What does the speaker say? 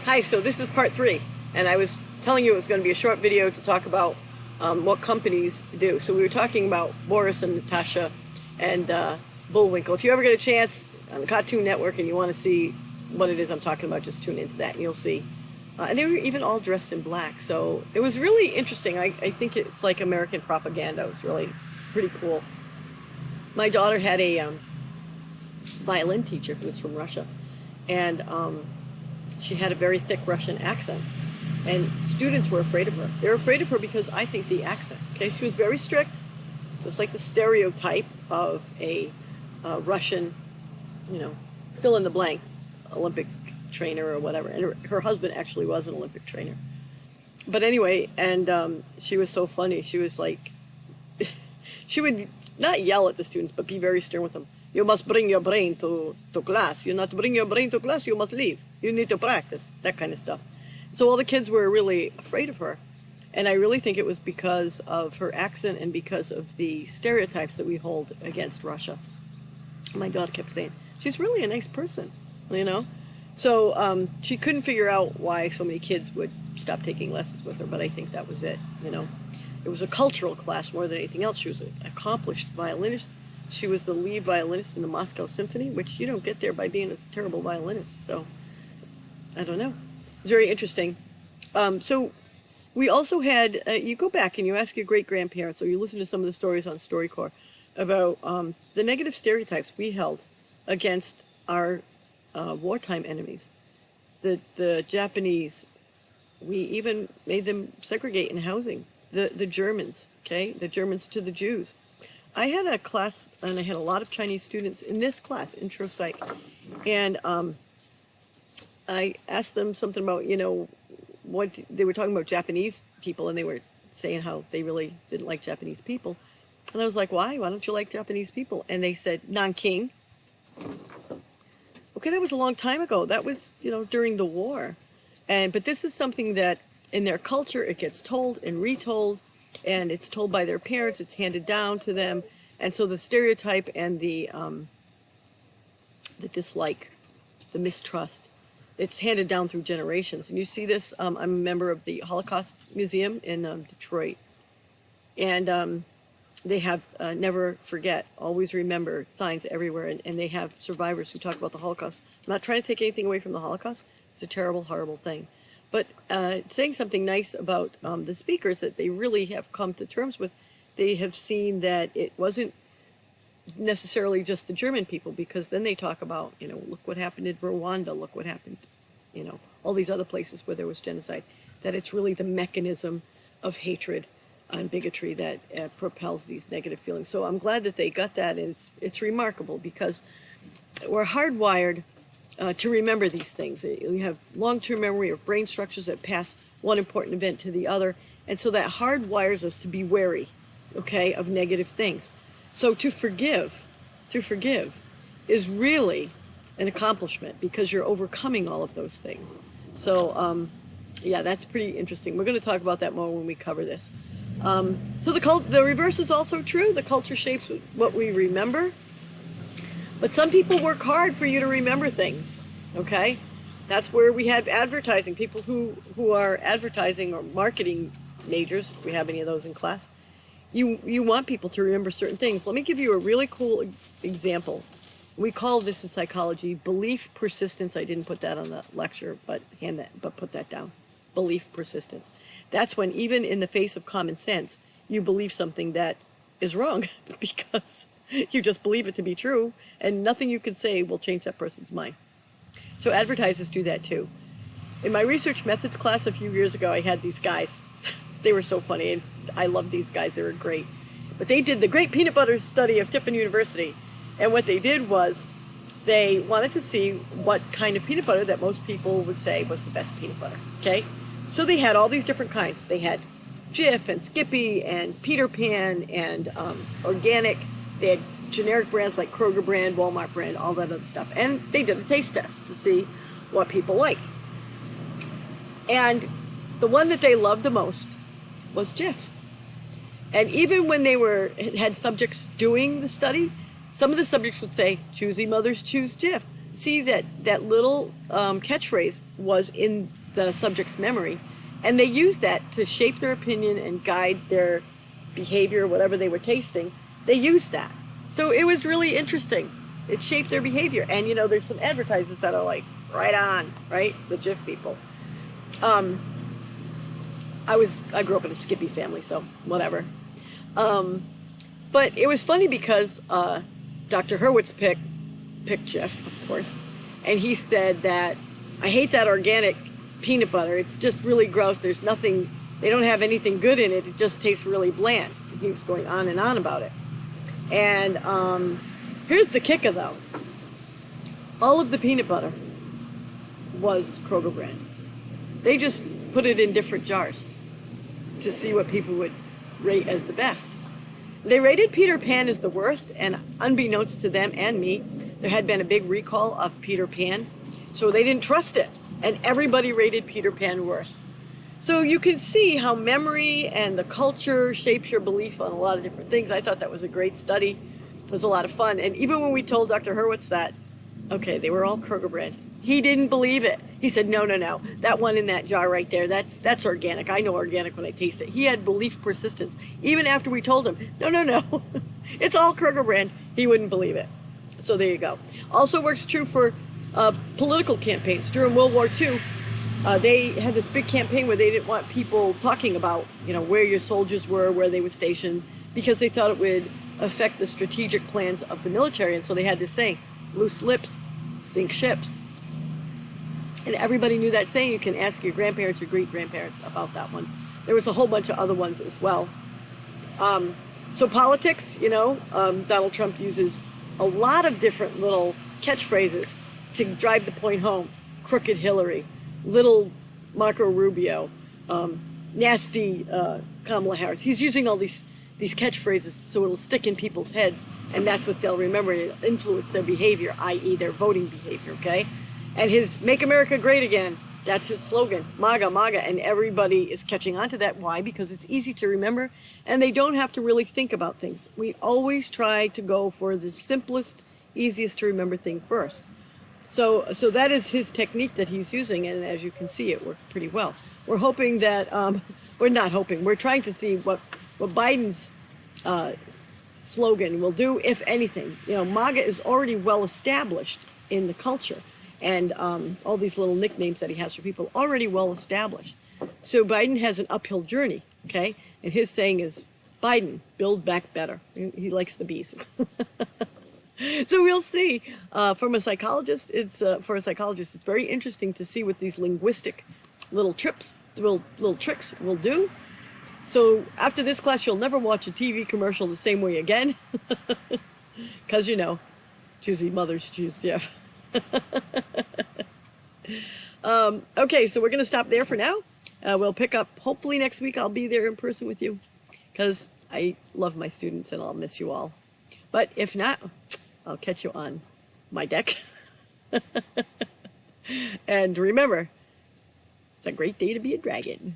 Hi, so this is part 3, and I was telling you it was going to be a short video to talk about what companies do. So we were talking about Boris and Natasha and Bullwinkle. If you ever get a chance on the Cartoon Network and you want to see what it is I'm talking about, just tune into that and you'll see. And they were even all dressed in black, so it was really interesting. I think it's like American propaganda. It was really pretty cool. My daughter had a violin teacher who was from Russia, and she had a very thick Russian accent, and students were afraid of her. They were afraid of her because I think the accent. Okay, she was very strict, just like the stereotype of a Russian, fill in the blank, Olympic trainer or whatever. And her husband actually was an Olympic trainer. But anyway, and she was so funny. She was like, she would not yell at the students, but be very stern with them. You must bring your brain to class. You not bring your brain to class, you must leave. You need to practice, that kind of stuff. So all the kids were really afraid of her. And I really think it was because of her accent and because of the stereotypes that we hold against Russia. My daughter kept saying, she's really a nice person, So she couldn't figure out why so many kids would stop taking lessons with her, but I think that was it, It was a cultural class more than anything else. She was an accomplished violinist. She was the lead violinist in the Moscow Symphony, which you don't get there by being a terrible violinist. So, I don't know. It's very interesting. So, we also had, you go back and you ask your great-grandparents, or you listen to some of the stories on StoryCorps about the negative stereotypes we held against our wartime enemies. The Japanese, we even made them segregate in housing. The Germans, the Germans to the Jews. I had a class, and I had a lot of Chinese students in this class, Intro Psych, and I asked them something about, what they were talking about Japanese people, and they were saying how they really didn't like Japanese people. And I was like, why? Why don't you like Japanese people? And they said, Nanking. Okay, that was a long time ago. That was, during the war. But this is something that in their culture, it gets told and retold, and it's told by their parents, it's handed down to them, and so the stereotype and the dislike, the mistrust, it's handed down through generations. And you see this, I'm a member of the Holocaust Museum in Detroit, and they have never forget, always remember signs everywhere, and they have survivors who talk about the Holocaust. I'm not trying to take anything away from the Holocaust. It's a terrible, horrible thing. But saying something nice about the speakers that they really have come to terms with, they have seen that it wasn't necessarily just the German people, because then they talk about, look what happened in Rwanda, look what happened, all these other places where there was genocide, that it's really the mechanism of hatred and bigotry that propels these negative feelings. So I'm glad that they got that, and it's remarkable because we're hardwired to remember these things. We have long-term memory of brain structures that pass one important event to the other, and so that hardwires us to be wary, of negative things. So to forgive is really an accomplishment because you're overcoming all of those things. So, yeah, that's pretty interesting. We're going to talk about that more when we cover this. So the reverse is also true. The culture shapes what we remember. But some people work hard for you to remember things, okay? That's where we have advertising. People who are advertising or marketing majors, if we have any of those in class, you want people to remember certain things. Let me give you a really cool example. We call this in psychology belief persistence. I didn't put that on the lecture, but put that down. Belief persistence. That's when, even in the face of common sense, you believe something that is wrong because you just believe it to be true, and nothing you can say will change that person's mind. So advertisers do that too. In my research methods class a few years ago, I had these guys. They were so funny, and I love these guys. They were great. But they did the Great Peanut Butter Study of Tiffin University, and what they did was they wanted to see what kind of peanut butter that most people would say was the best peanut butter, okay? So they had all these different kinds. They had Jif and Skippy and Peter Pan and organic. They had generic brands like Kroger brand, Walmart brand, all that other stuff. And they did a taste test to see what people liked. And the one that they loved the most was Jif. And even when they had subjects doing the study, some of the subjects would say, choosy mothers choose Jif. see that that little catchphrase was in the subject's memory, and they used that to shape their opinion and guide their behavior, whatever they were tasting. They used that. So it was really interesting. It shaped their behavior. And, you know, there's some advertisers that are like, right on, right? The Jif people. I grew up in a Skippy family, so whatever. But it was funny because Dr. Hurwitz picked Jif, of course, and he said that, I hate that organic peanut butter. It's just really gross. There's nothing, they don't have anything good in it. It just tastes really bland. And he was going on and on about it. And here's the kicker, though. All of the peanut butter was Kroger brand. They just put it in different jars to see what people would rate as the best. They rated Peter Pan as the worst, and unbeknownst to them and me, there had been a big recall of Peter Pan, so they didn't trust it, and everybody rated Peter Pan worse. So you can see how memory and the culture shapes your belief on a lot of different things. I thought that was a great study. It was a lot of fun, and even when we told Dr. Hurwitz that, okay, they were all Kroger brand, he didn't believe it. He said, no, that one in that jar right there, that's organic. I know organic when I taste it. He had belief persistence. Even after we told him, no, it's all Kroger brand, he wouldn't believe it. So there you go. Also works true for political campaigns. During World War II, they had this big campaign where they didn't want people talking about, you know, where your soldiers were, where they were stationed, because they thought it would affect the strategic plans of the military. And so they had this saying, loose lips sink ships. And everybody knew that saying. You can ask your grandparents or great-grandparents about that one. There was a whole bunch of other ones as well. So politics, you know, Donald Trump uses a lot of different little catchphrases to drive the point home. Crooked Hillary, little Marco Rubio, nasty Kamala Harris. He's using all these catchphrases so it'll stick in people's heads, and that's what they'll remember, and it'll influence their behavior, i.e. their voting behavior, okay? And his Make America Great Again, that's his slogan, MAGA, MAGA, and everybody is catching on to that. Why? Because it's easy to remember, and they don't have to really think about things. We always try to go for the simplest, easiest to remember thing first. So that is his technique that he's using, and as you can see, it worked pretty well. We're hoping that, we're not hoping, we're trying to see what Biden's slogan will do, if anything. You know, MAGA is already well established in the culture. And all these little nicknames that he has for people, already well established. So Biden has an uphill journey, okay? And his saying is, Biden, build back better. He likes the bees. So we'll see. For a psychologist, it's very interesting to see what these linguistic little tricks will do. So after this class, you'll never watch a TV commercial the same way again. Because, you know, choosy mothers choose Jeff. Okay, so we're going to stop there for now. We'll pick up, hopefully next week I'll be there in person with you, because I love my students and I'll miss you all. But if not, I'll catch you on my deck. And remember, it's a great day to be a dragon.